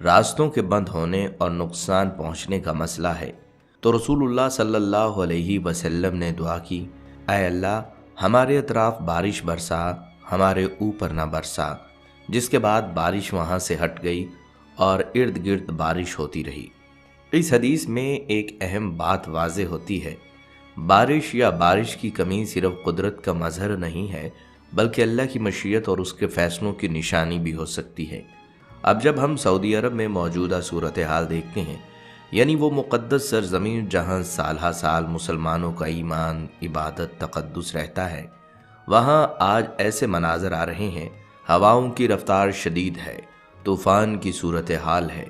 راستوں کے بند ہونے اور نقصان پہنچنے کا مسئلہ ہے تو رسول اللہ صلی اللہ علیہ وسلم نے دعا کی، اے اللہ ہمارے اطراف بارش برسا، ہمارے اوپر نہ برسا، جس کے بعد بارش وہاں سے ہٹ گئی اور ارد گرد بارش ہوتی رہی۔ اس حدیث میں ایک اہم بات واضح ہوتی ہے، بارش یا بارش کی کمی صرف قدرت کا مظہر نہیں ہے بلکہ اللہ کی مشیت اور اس کے فیصلوں کی نشانی بھی ہو سکتی ہے۔ اب جب ہم سعودی عرب میں موجودہ صورتحال دیکھتے ہیں، یعنی وہ مقدس سرزمین جہاں سالہ سال مسلمانوں کا ایمان، عبادت، تقدس رہتا ہے، وہاں آج ایسے مناظر آ رہے ہیں، ہواؤں کی رفتار شدید ہے، طوفان کی صورتحال ہے،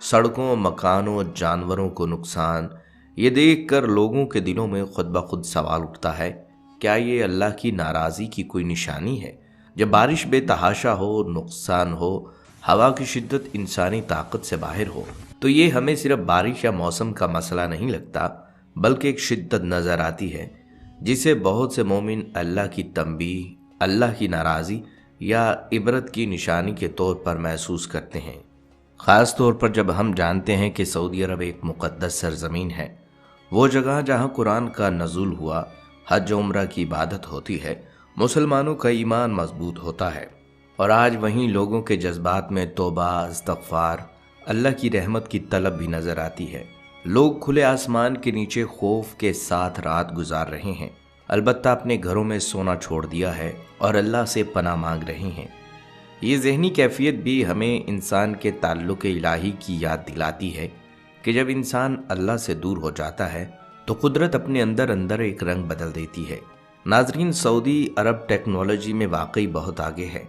سڑکوں، مکانوں، جانوروں کو نقصان۔ یہ دیکھ کر لوگوں کے دلوں میں خود بخود سوال اٹھتا ہے، کیا یہ اللہ کی ناراضی کی کوئی نشانی ہے؟ جب بارش بے تحاشا ہو، نقصان ہو، ہوا کی شدت انسانی طاقت سے باہر ہو، تو یہ ہمیں صرف بارش یا موسم کا مسئلہ نہیں لگتا بلکہ ایک شدت نظر آتی ہے جسے بہت سے مومن اللہ کی تنبیہ، اللہ کی ناراضی یا عبرت کی نشانی کے طور پر محسوس کرتے ہیں، خاص طور پر جب ہم جانتے ہیں کہ سعودی عرب ایک مقدس سرزمین ہے، وہ جگہ جہاں قرآن کا نزول ہوا، حج و عمرہ کی عبادت ہوتی ہے، مسلمانوں کا ایمان مضبوط ہوتا ہے، اور آج وہیں لوگوں کے جذبات میں توبہ، استغفار، اللہ کی رحمت کی طلب بھی نظر آتی ہے۔ لوگ کھلے آسمان کے نیچے خوف کے ساتھ رات گزار رہے ہیں، البتہ اپنے گھروں میں سونا چھوڑ دیا ہے اور اللہ سے پناہ مانگ رہے ہیں۔ یہ ذہنی کیفیت بھی ہمیں انسان کے تعلق الہی کی یاد دلاتی ہے کہ جب انسان اللہ سے دور ہو جاتا ہے تو قدرت اپنے اندر ایک رنگ بدل دیتی ہے۔ ناظرین، سعودی عرب ٹیکنالوجی میں واقعی بہت آگے ہے،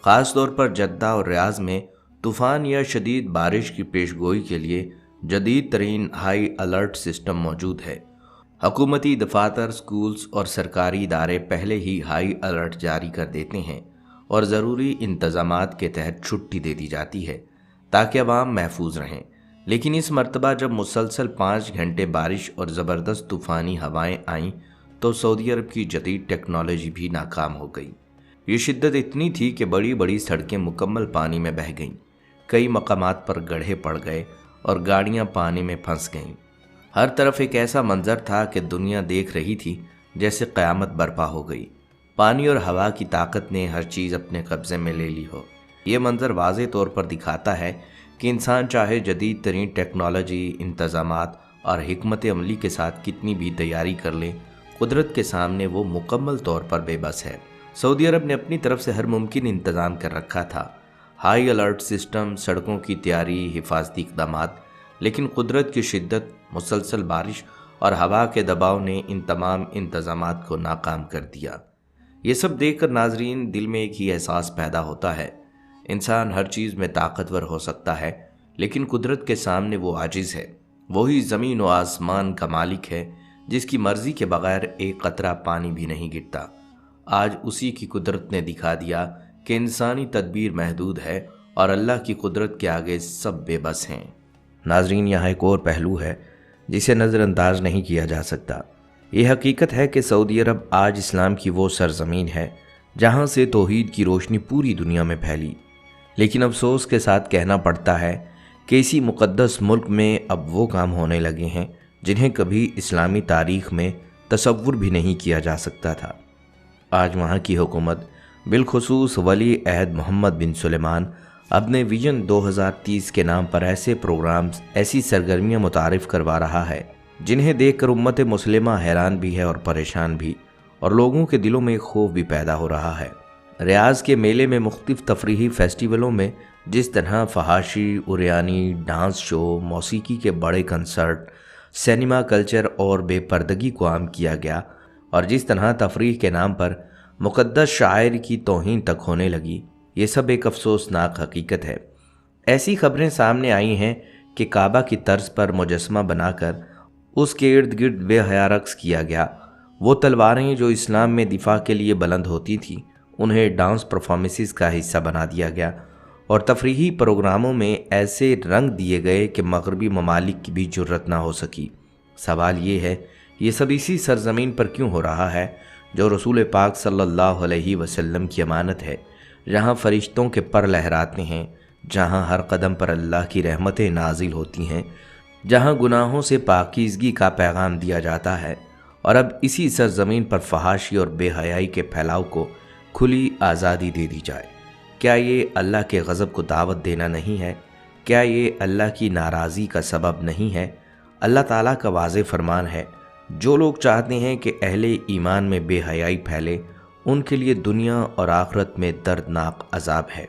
خاص طور پر جدہ اور ریاض میں طوفان یا شدید بارش کی پیش گوئی کے لیے جدید ترین ہائی الرٹ سسٹم موجود ہے۔ حکومتی دفاتر، سکولز اور سرکاری ادارے پہلے ہی ہائی الرٹ جاری کر دیتے ہیں اور ضروری انتظامات کے تحت چھٹی دے دی جاتی ہے تاکہ عوام محفوظ رہیں، لیکن اس مرتبہ جب مسلسل 5 گھنٹے بارش اور زبردست طوفانی ہوائیں آئیں تو سعودی عرب کی جدید ٹیکنالوجی بھی ناکام ہو گئی۔ یہ شدت اتنی تھی کہ بڑی بڑی سڑکیں مکمل پانی میں بہہ گئیں، کئی مقامات پر گڑھے پڑ گئے اور گاڑیاں پانی میں پھنس گئیں۔ ہر طرف ایک ایسا منظر تھا کہ دنیا دیکھ رہی تھی جیسے قیامت برپا ہو گئی۔ پانی اور ہوا کی طاقت نے ہر چیز اپنے قبضے میں لے لی ہو۔ یہ منظر واضح طور پر دکھاتا ہے کہ انسان چاہے جدید ترین ٹیکنالوجی، انتظامات اور حکمت عملی کے ساتھ کتنی بھی تیاری کر لے، قدرت کے سامنے وہ مکمل طور پر بے بس ہے۔ سعودی عرب نے اپنی طرف سے ہر ممکن انتظام کر رکھا تھا، ہائی الرٹ سسٹم، سڑکوں کی تیاری، حفاظتی اقدامات، لیکن قدرت کی شدت، مسلسل بارش اور ہوا کے دباؤ نے ان تمام انتظامات کو ناکام کر دیا۔ یہ سب دیکھ کر ناظرین دل میں ایک ہی احساس پیدا ہوتا ہے، انسان ہر چیز میں طاقتور ہو سکتا ہے لیکن قدرت کے سامنے وہ عاجز ہے۔ وہی زمین و آسمان کا مالک ہے جس کی مرضی کے بغیر ایک قطرہ پانی بھی نہیں گرتا۔ آج اسی کی قدرت نے دکھا دیا کہ انسانی تدبیر محدود ہے اور اللہ کی قدرت کے آگے سب بے بس ہیں۔ ناظرین، یہاں ایک اور پہلو ہے جسے نظر انداز نہیں کیا جا سکتا۔ یہ حقیقت ہے کہ سعودی عرب آج اسلام کی وہ سرزمین ہے جہاں سے توحید کی روشنی پوری دنیا میں پھیلی، لیکن افسوس کے ساتھ کہنا پڑتا ہے کہ اسی مقدس ملک میں اب وہ کام ہونے لگے ہیں جنہیں کبھی اسلامی تاریخ میں تصور بھی نہیں کیا جا سکتا تھا۔ آج وہاں کی حکومت، بالخصوص ولی عہد محمد بن سلیمان، اپنے ویژن 2030 کے نام پر ایسے پروگرامز، ایسی سرگرمیاں متعارف کروا رہا ہے جنہیں دیکھ کر امت مسلمہ حیران بھی ہے اور پریشان بھی، اور لوگوں کے دلوں میں ایک خوف بھی پیدا ہو رہا ہے۔ ریاض کے میلے میں مختلف تفریحی فیسٹیولوں میں جس طرح فحاشی، عریانی، ڈانس شو، موسیقی کے بڑے کنسرٹ، سینما کلچر اور بے پردگی کو عام کیا گیا، اور جس طرح تفریح کے نام پر مقدس شاعر کی توہین تک ہونے لگی، یہ سب ایک افسوسناک حقیقت ہے۔ ایسی خبریں سامنے آئی ہیں کہ کعبہ کی طرز پر مجسمہ بنا کر اس کے ارد گرد بے حیا رقص کیا گیا۔ وہ تلواریں جو اسلام میں دفاع کے لیے بلند ہوتی تھیں، انہیں ڈانس پرفارمنسز کا حصہ بنا دیا گیا، اور تفریحی پروگراموں میں ایسے رنگ دیے گئے کہ مغربی ممالک کی بھی جرت نہ ہو سکی۔ سوال یہ ہے، یہ سب اسی سرزمین پر کیوں ہو رہا ہے جو رسول پاک صلی اللہ علیہ وسلم کی امانت ہے، جہاں فرشتوں کے پر لہراتے ہیں، جہاں ہر قدم پر اللہ کی رحمتیں نازل ہوتی ہیں، جہاں گناہوں سے پاکیزگی کا پیغام دیا جاتا ہے، اور اب اسی سرزمین پر فحاشی اور بے حیائی کے پھیلاؤ کو کھلی آزادی دے دی جائے۔ کیا یہ اللہ کے غضب کو دعوت دینا نہیں ہے؟ کیا یہ اللہ کی ناراضی کا سبب نہیں ہے؟ اللہ تعالیٰ کا واضح فرمان ہے، جو لوگ چاہتے ہیں کہ اہل ایمان میں بے حیائی پھیلے، ان کے لیے دنیا اور آخرت میں دردناک عذاب ہے۔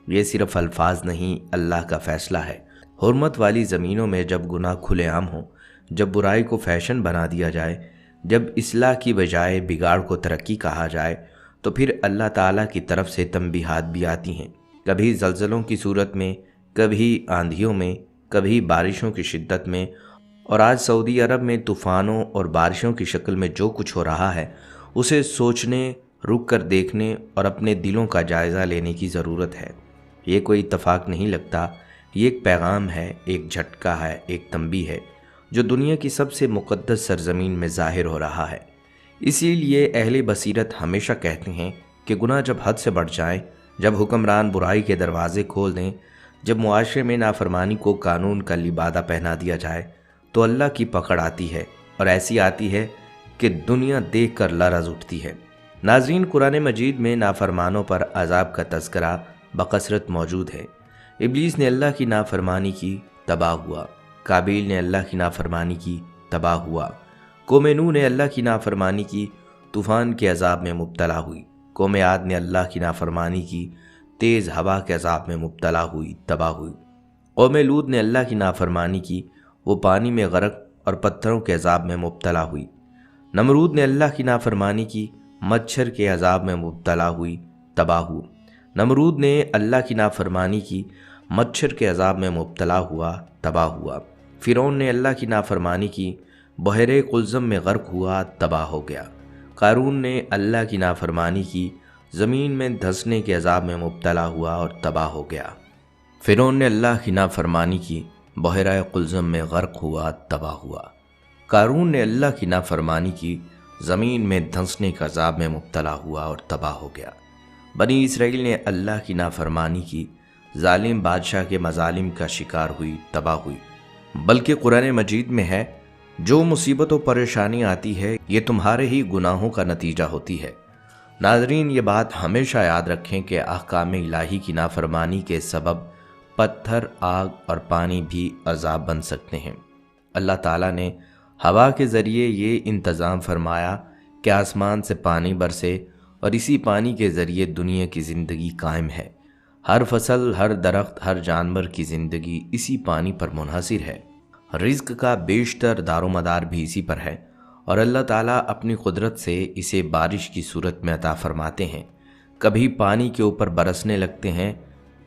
یہ صرف الفاظ نہیں، اللہ کا فیصلہ ہے۔ حرمت والی زمینوں میں جب گناہ کھلے عام ہوں، جب برائی کو فیشن بنا دیا جائے، جب اصلاح کی بجائے بگاڑ کو ترقی کہا جائے، تو پھر اللہ تعالیٰ کی طرف سے تنبیہات بھی آتی ہیں، کبھی زلزلوں کی صورت میں، کبھی آندھیوں میں، کبھی بارشوں کی شدت میں، اور آج سعودی عرب میں طوفانوں اور بارشوں کی شکل میں جو کچھ ہو رہا ہے، اسے سوچنے، رک کر دیکھنے اور اپنے دلوں کا جائزہ لینے کی ضرورت ہے۔ یہ کوئی اتفاق نہیں لگتا، یہ ایک پیغام ہے، ایک جھٹکا ہے، ایک تنبیہ ہے، جو دنیا کی سب سے مقدس سرزمین میں ظاہر ہو رہا ہے۔ اسی لیے اہل بصیرت ہمیشہ کہتے ہیں کہ گناہ جب حد سے بڑھ جائیں، جب حکمران برائی کے دروازے کھول دیں، جب معاشرے میں نافرمانی کو قانون کا لبادہ پہنا دیا جائے، تو اللہ کی پکڑ آتی ہے، اور ایسی آتی ہے کہ دنیا دیکھ کر لرز اٹھتی ہے۔ ناظرین، قرآن مجید میں نافرمانوں پر عذاب کا تذکرہ بکثرت موجود ہے۔ ابلیس نے اللہ کی نافرمانی کی، تباہ ہوا۔ قابیل نے اللہ کی نافرمانی کی، تباہ ہوا۔ قوم نوح نے اللہ کی نافرمانی کی، طوفان کے عذاب میں مبتلا ہوئی۔ قوم عاد نے اللہ کی نافرمانی کی، تیز ہوا کے عذاب میں مبتلا ہوئی، تباہ ہوئی۔ قوم لوط نے اللہ کی نافرمانی کی، وہ پانی میں غرق اور پتھروں کے عذاب میں مبتلا ہوئی۔ نمرود نے اللہ کی نافرمانی کی، مچھر کے عذاب میں مبتلا ہوئی، تباہ ہوئی۔ نمرود نے اللہ کی نافرمانی کی، مچھر کے عذاب میں مبتلا ہوا، تباہ ہوا۔ فرعون نے اللہ کی نافرمانی کی، بحیرہ قلزم میں غرق ہوا، تباہ ہو گیا۔ قارون نے اللہ کی نافرمانی کی، زمین میں دھنسنے کے عذاب میں مبتلا ہوا اور تباہ ہو گیا۔ فرعون نے اللہ کی نافرمانی کی، بحیرہ قلزم میں غرق ہوا، تباہ ہوا۔ قارون نے اللہ کی نافرمانی کی، زمین میں دھنسنے کے عذاب میں مبتلا ہوا اور تباہ ہو گیا۔ بنی اسرائیل نے اللہ کی نافرمانی کی، ظالم بادشاہ کے مظالم کا شکار ہوئی، تباہ ہوئی۔ بلکہ قرآن مجید میں ہے، جو مصیبت و پریشانی آتی ہے، یہ تمہارے ہی گناہوں کا نتیجہ ہوتی ہے۔ ناظرین، یہ بات ہمیشہ یاد رکھیں کہ احکام الہی کی نافرمانی کے سبب پتھر، آگ اور پانی بھی عذاب بن سکتے ہیں۔ اللہ تعالیٰ نے ہوا کے ذریعے یہ انتظام فرمایا کہ آسمان سے پانی برسے، اور اسی پانی کے ذریعے دنیا کی زندگی قائم ہے۔ ہر فصل، ہر درخت، ہر جانور کی زندگی اسی پانی پر منحصر ہے۔ رزق کا بیشتر دار و مدار بھی اسی پر ہے، اور اللہ تعالیٰ اپنی قدرت سے اسے بارش کی صورت میں عطا فرماتے ہیں۔ کبھی پانی کے اوپر برسنے لگتے ہیں،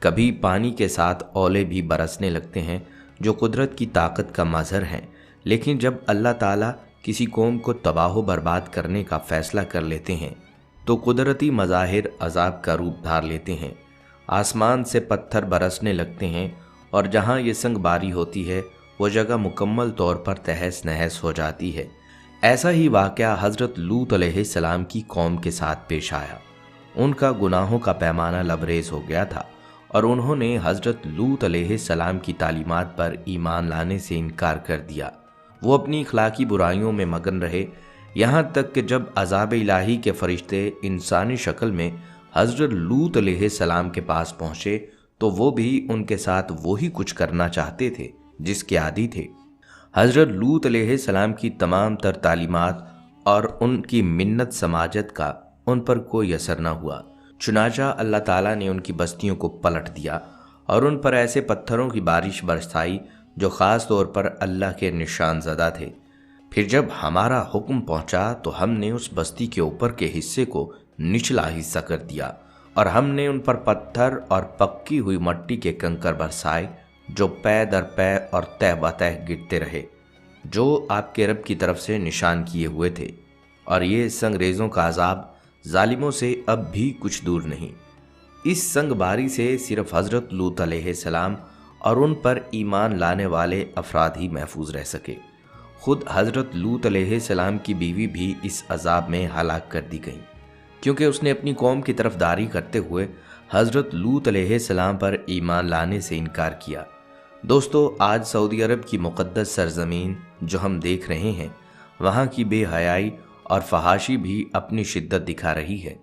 کبھی پانی کے ساتھ اولے بھی برسنے لگتے ہیں، جو قدرت کی طاقت کا مظہر ہیں۔ لیکن جب اللہ تعالیٰ کسی قوم کو تباہ و برباد کرنے کا فیصلہ کر لیتے ہیں، تو قدرتی مظاہر عذاب کا روپ دھار لیتے ہیں۔ آسمان سے پتھر برسنے لگتے ہیں، اور جہاں یہ سنگ باری ہوتی ہے، وہ جگہ مکمل طور پر تہس نہس ہو جاتی ہے۔ ایسا ہی واقعہ حضرت لوط علیہ السلام کی قوم کے ساتھ پیش آیا۔ ان کا گناہوں کا پیمانہ لبریز ہو گیا تھا، اور انہوں نے حضرت لوط علیہ السلام کی تعلیمات پر ایمان لانے سے انکار کر دیا۔ وہ اپنی اخلاقی برائیوں میں مگن رہے، یہاں تک کہ جب عذاب الہی کے فرشتے انسانی شکل میں حضرت لوط علیہ السلام کے پاس پہنچے، تو وہ بھی ان کے ساتھ وہی کچھ کرنا چاہتے تھے جس کے عادی تھے۔ حضرت لوط علیہ السلام کی تمام تر تعلیمات اور ان کی منت سماجت کا ان پر کوئی اثر نہ ہوا۔ چنانچہ اللہ تعالیٰ نے ان کی بستیوں کو پلٹ دیا، اور ان پر ایسے پتھروں کی بارش برسائی جو خاص طور پر اللہ کے نشان زدہ تھے۔ پھر جب ہمارا حکم پہنچا تو ہم نے اس بستی کے اوپر کے حصے کو نچلا حصہ کر دیا، اور ہم نے ان پر پتھر اور پکی ہوئی مٹی کے کنکر برسائے، جو پے در پے اور تہ بتہ گرتے رہے، جو آپ کے رب کی طرف سے نشان کیے ہوئے تھے۔ اور یہ سنگریزوں کا عذاب ظالموں سے اب بھی کچھ دور نہیں۔ اس سنگ باری سے صرف حضرت لوط علیہ السلام اور ان پر ایمان لانے والے افراد ہی محفوظ رہ سکے۔ خود حضرت لوط علیہ السلام کی بیوی بھی اس عذاب میں ہلاک کر دی گئی، کیونکہ اس نے اپنی قوم کی طرف داری کرتے ہوئے حضرت لوط علیہ السلام پر ایمان لانے سے انکار کیا۔ دوستو، آج سعودی عرب کی مقدس سرزمین جو ہم دیکھ رہے ہیں، وہاں کی بے حیائی اور فحاشی بھی اپنی شدت دکھا رہی ہے۔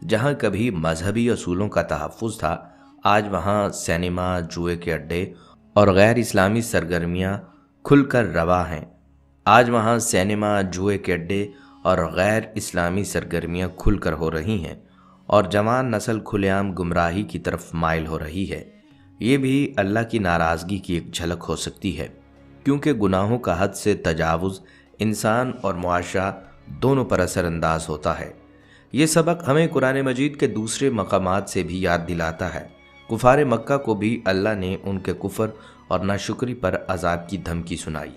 جہاں کبھی مذہبی اصولوں کا تحفظ تھا، آج وہاں سینما، جوئے کے اڈے اور غیر اسلامی سرگرمیاں کھل کر روا ہیں۔ آج وہاں سینما، جوئے کے اڈے اور غیر اسلامی سرگرمیاں کھل کر ہو رہی ہیں اور جوان نسل کھلے عام گمراہی کی طرف مائل ہو رہی ہے۔ یہ بھی اللہ کی ناراضگی کی ایک جھلک ہو سکتی ہے، کیونکہ گناہوں کا حد سے تجاوز انسان اور معاشرہ دونوں پر اثر انداز ہوتا ہے۔ یہ سبق ہمیں قرآن مجید کے دوسرے مقامات سے بھی یاد دلاتا ہے۔ کفار مکہ کو بھی اللہ نے ان کے کفر اور ناشکری پر عذاب کی دھمکی سنائی۔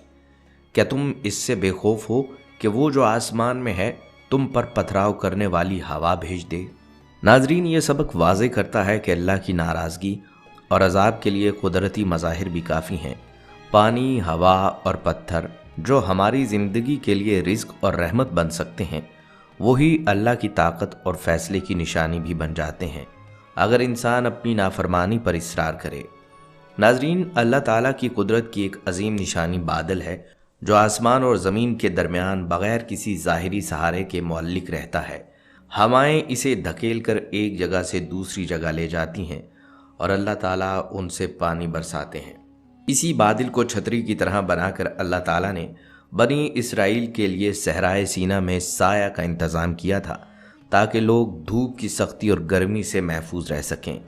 کیا تم اس سے بے خوف ہو کہ وہ جو آسمان میں ہے تم پر پتھراؤ کرنے والی ہوا بھیج دے؟ ناظرین، یہ سبق واضح کرتا ہے کہ اللہ کی ناراضگی اور عذاب کے لیے قدرتی مظاہر بھی کافی ہیں۔ پانی، ہوا اور پتھر جو ہماری زندگی کے لیے رزق اور رحمت بن سکتے ہیں، وہی اللہ کی طاقت اور فیصلے کی نشانی بھی بن جاتے ہیں اگر انسان اپنی نافرمانی پر اصرار کرے۔ ناظرین، اللہ تعالیٰ کی قدرت کی ایک عظیم نشانی بادل ہے جو آسمان اور زمین کے درمیان بغیر کسی ظاہری سہارے کے معلق رہتا ہے۔ ہوائیں اسے دھکیل کر ایک جگہ سے دوسری جگہ لے جاتی ہیں اور اللہ تعالیٰ ان سے پانی برساتے ہیں۔ اسی بادل کو چھتری کی طرح بنا کر اللہ تعالیٰ نے بنی اسرائیل کے لیے صحرائے سینا میں سایہ کا انتظام کیا تھا تاکہ لوگ دھوپ کی سختی اور گرمی سے محفوظ رہ سکیں۔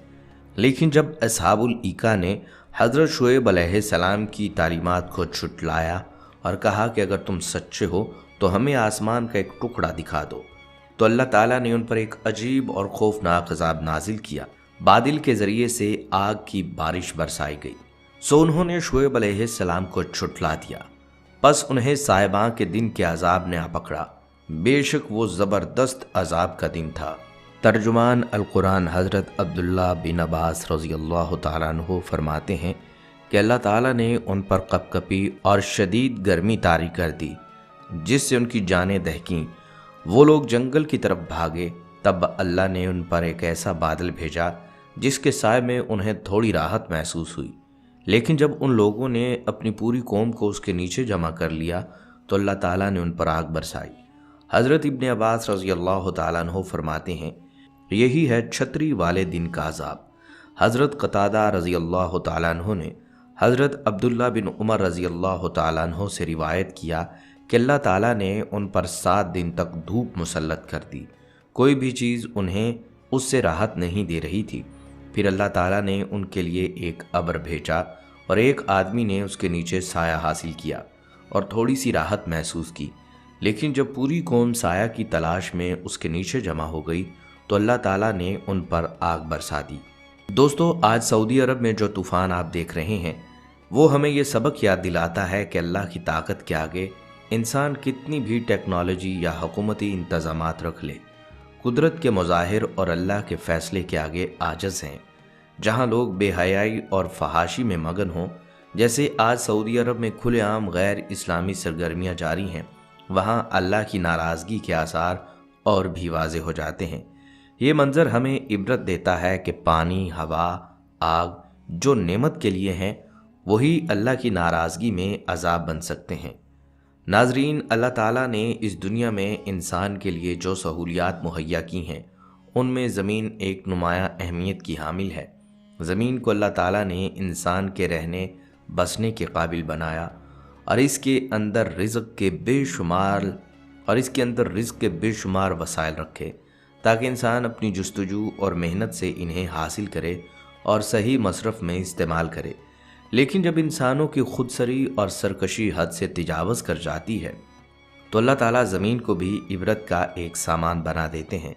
لیکن جب اصحاب الایکا نے حضرت شعیب علیہ السلام کی تعلیمات کو جھٹلایا اور کہا کہ اگر تم سچے ہو تو ہمیں آسمان کا ایک ٹکڑا دکھا دو، تو اللہ تعالیٰ نے ان پر ایک عجیب اور خوفناک عذاب نازل کیا۔ بادل کے ذریعے سے آگ کی بارش برسائی گئی، سو انہوں نے شعیب علیہ السلام کو جھٹلا دیا، پس انہیں صاحباں کے دن کے عذاب نے آ پکڑا۔ بے شک وہ زبردست عذاب کا دن تھا۔ ترجمان القرآن حضرت عبداللہ بن عباس رضی اللہ تعالیٰ عنہ فرماتے ہیں کہ اللہ تعالیٰ نے ان پر کپکپی اور شدید گرمی طاری کر دی، جس سے ان کی جانیں دہکیں۔ وہ لوگ جنگل کی طرف بھاگے، تب اللہ نے ان پر ایک ایسا بادل بھیجا جس کے سائے میں انہیں تھوڑی راحت محسوس ہوئی۔ لیکن جب ان لوگوں نے اپنی پوری قوم کو اس کے نیچے جمع کر لیا تو اللہ تعالیٰ نے ان پر آگ برسائی۔ حضرت ابن عباس رضی اللہ تعالیٰ عنہ فرماتے ہیں، یہی ہے چھتری والے دن کا عذاب۔ حضرت قتادہ رضی اللہ تعالیٰ عنہ نے حضرت عبداللہ بن عمر رضی اللہ تعالیٰ عنہ سے روایت کیا کہ اللہ تعالیٰ نے ان پر 7 دن تک دھوپ مسلط کر دی، کوئی بھی چیز انہیں اس سے راحت نہیں دے رہی تھی۔ پھر اللہ تعالیٰ نے ان کے لیے ایک ابر بھیجا اور ایک آدمی نے اس کے نیچے سایہ حاصل کیا اور تھوڑی سی راحت محسوس کی۔ لیکن جب پوری قوم سایہ کی تلاش میں اس کے نیچے جمع ہو گئی تو اللہ تعالیٰ نے ان پر آگ برسا دی۔ دوستو، آج سعودی عرب میں جو طوفان آپ دیکھ رہے ہیں، وہ ہمیں یہ سبق یاد دلاتا ہے کہ اللہ کی طاقت کے آگے انسان کتنی بھی ٹیکنالوجی یا حکومتی انتظامات رکھ لے، قدرت کے مظاہر اور اللہ کے فیصلے کے آگے عاجز ہیں۔ جہاں لوگ بے حیائی اور فحاشی میں مگن ہوں، جیسے آج سعودی عرب میں کھلے عام غیر اسلامی سرگرمیاں جاری ہیں، وہاں اللہ کی ناراضگی کے آثار اور بھی واضح ہو جاتے ہیں۔ یہ منظر ہمیں عبرت دیتا ہے کہ پانی، ہوا، آگ جو نعمت کے لیے ہیں، وہی اللہ کی ناراضگی میں عذاب بن سکتے ہیں۔ ناظرین، اللہ تعالیٰ نے اس دنیا میں انسان کے لیے جو سہولیات مہیا کی ہیں، ان میں زمین ایک نمایاں اہمیت کی حامل ہے۔ زمین کو اللہ تعالیٰ نے انسان کے رہنے بسنے کے قابل بنایا اور اس کے اندر رزق کے بے شمار وسائل رکھے تاکہ انسان اپنی جستجو اور محنت سے انہیں حاصل کرے اور صحیح مصرف میں استعمال کرے۔ لیکن جب انسانوں کی خودسری اور سرکشی حد سے تجاوز کر جاتی ہے تو اللہ تعالیٰ زمین کو بھی عبرت کا ایک سامان بنا دیتے ہیں۔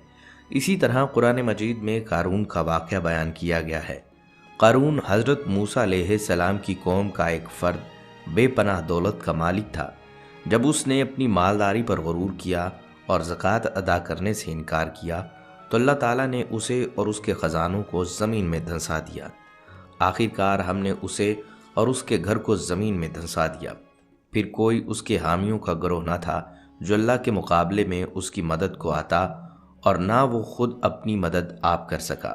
اسی طرح قرآن مجید میں قارون کا واقعہ بیان کیا گیا ہے۔ قارون حضرت موسیٰ علیہ السلام کی قوم کا ایک فرد بے پناہ دولت کا مالک تھا۔ جب اس نے اپنی مالداری پر غرور کیا اور زکوٰۃ ادا کرنے سے انکار کیا تو اللہ تعالیٰ نے اسے اور اس کے خزانوں کو زمین میں دھنسا دیا۔ آخرکار ہم نے اسے اور اس کے گھر کو زمین میں دھنسا دیا۔ پھر کوئی اس کے حامیوں کا گروہ نہ تھا جو اللہ کے مقابلے میں اس کی مدد کو آتا، اور نہ وہ خود اپنی مدد آپ کر سکا۔